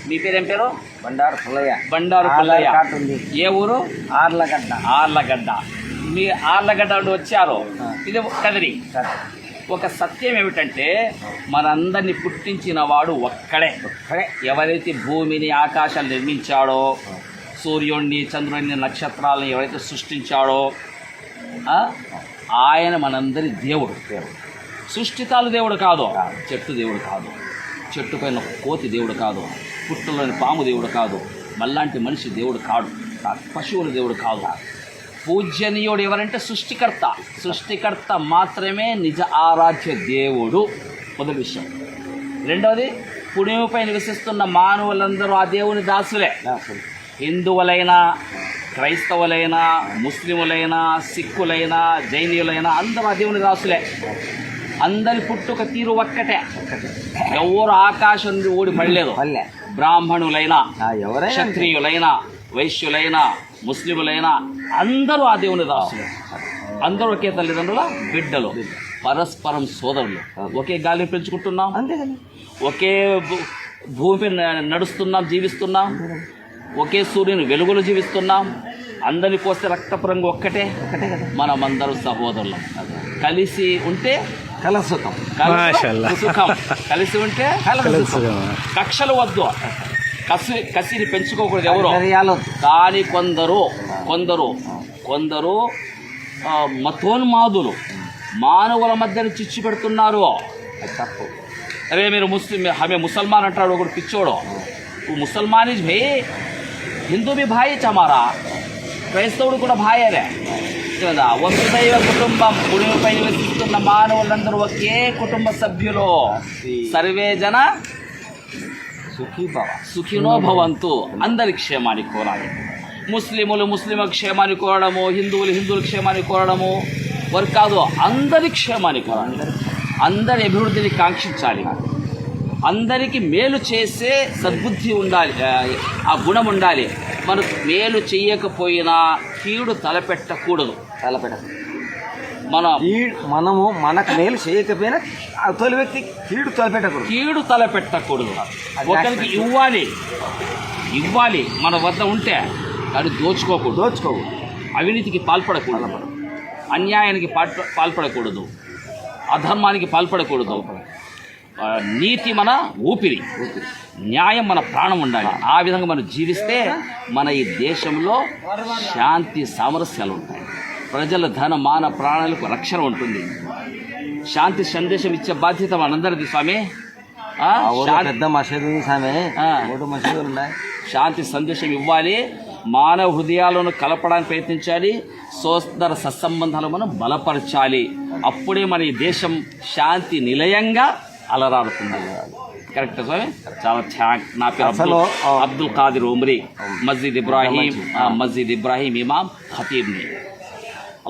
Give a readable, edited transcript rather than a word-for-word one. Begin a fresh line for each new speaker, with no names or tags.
మీ పేరేం పేరు?
బండారు పుల్లయ్య.
బండారు పుల్లయ్య.
ఉంది.
ఏ ఊరు?
ఆర్లగడ్డ.
ఆర్లగడ్డ. మీ ఆర్లగడ్డ నుండి వచ్చారు. ఇది కదిరి. ఒక సత్యం ఏమిటంటే మనందరినీ పుట్టించిన వాడు ఒక్కడే. ఎవరైతే భూమిని ఆకాశాన్ని నిర్మించాడో, సూర్యుడిని చంద్రుడిని నక్షత్రాలను ఎవరైతే సృష్టించాడో ఆయన మనందరి దేవుడు. సృష్టితాలు దేవుడు కాదు, చెట్టు దేవుడు కాదు, చెట్టు పైన కోతి దేవుడు కాదు, పుట్టులోని పాము దేవుడు కాదు, మళ్ళాంటి మనిషి దేవుడు కాదు, పశువుల దేవుడు కాదు. పూజనీయుడు ఎవరంటే సృష్టికర్త. సృష్టికర్త మాత్రమే నిజ ఆరాధ్య దేవుడు. మొదటి విషయం. రెండవది, పుణ్యముపై నివసిస్తున్న మానవులందరూ ఆ దేవుని దాసులే. హిందువులైనా, క్రైస్తవులైనా, ముస్లిములైనా, సిక్కులైనా, జైనీయులైనా అందరూ ఆ దేవుని దాసులే. అందరి పుట్టుక తీరు ఒక్కటే. ఎవరు ఆకాశం నుండి ఊడి పడలేదు. బ్రాహ్మణులైనా, క్షత్రియులైనా, వైశ్యులైనా, ముస్లిములైనా అందరూ ఆ దేవుని దాసులు. అందరూ ఒకే తల్లిదండ్రుల బిడ్డలు, పరస్పరం సోదరులు. ఒకే గాలిని పెంచుకుంటున్నాం, ఒకే భూమి నడుస్తున్నాం, జీవిస్తున్నాం, ఒకే సూర్యుని వెలుగులు జీవిస్తున్నాం. అందరిని పోస్తే రక్తపు రంగు ఒక్కటే. మనమందరూ సహోదరులం. కలిసి ఉంటే
కలసుఖం,
సుఖం. కలిసి ఉంటే కక్షలు వద్దు, కసిని పెంచుకోకూడదు ఎవరో. కానీ కొందరు మతోన్మాదులు మానవుల మధ్యన చిచ్చు పెడుతున్నారు. తప్పు. అరే మీరు హమే ముసల్మాన్ అంటాడు ఒకడు పిచ్చోడు. ముసల్మాన్ ఇస్ భయ్, హిందూ బి భాయ్ చమారా, క్రైస్తవుడు కూడా భాయరే. వసుదైవ కుటుంబం. పుణ్యపై నివసిస్తున్న మానవులందరూ ఒకే కుటుంబ సభ్యులు. సర్వే జన సుఖినో భవంతు. అందరి క్షేమాన్ని కోరాలి. ముస్లింల క్షేమాన్ని కోరడము, హిందువుల క్షేమాన్ని కోరడము వారు కాదు, అందరి క్షేమాన్ని కోరాలి. అందరి అభివృద్ధిని కాంక్షించాలి. అందరికీ మేలు చేసే సద్బుద్ధి ఉండాలి, ఆ గుణం ఉండాలి. మనకు మేలు చేయకపోయినా కీడు తలపెట్టకూడదు.
మనము మనకు మేలు చేయకపోయినా తొలి వ్యక్తి కీడు తలపెట్టకూడదు.
ఒకరికి ఇవ్వాలి మన వద్ద ఉంటే అది దోచుకోకూడదు. అవినీతికి పాల్పడకూడదు, అన్యాయానికి పాల్పడకూడదు, అధర్మానికి పాల్పడకూడదు. నీతి మన ఊపిరి, న్యాయం మన ప్రాణం ఉండాలి. ఆ విధంగా మనం జీవిస్తే మన ఈ దేశంలో శాంతి సామరస్యాలు ఉంటాయి. ప్రజల ధన మాన ప్రాణాలకు రక్షణ ఉంటుంది. శాంతి సందేశం ఇచ్చే బాధ్యత మనందరిది స్వామి.
పెద్ద మసీదు ఉంది స్వామి, మసీదులు ఉన్నాయి.
శాంతి సందేశం ఇవ్వాలి, మానవ హృదయాలను కలపడానికి ప్రయత్నించాలి, సోదర సత్సంబంధాలు మనం బలపరచాలి. అప్పుడే మన ఈ దేశం శాంతి నిలయంగా అలరాడుతుంది. కరెక్ట్ స్వామి. చాలా నా పేరు అబ్దుల్ ఖాదిర్ ఉమ్రీ, మస్జిద్ ఇబ్రాహీం ఇమాం ఖతీబ్ని.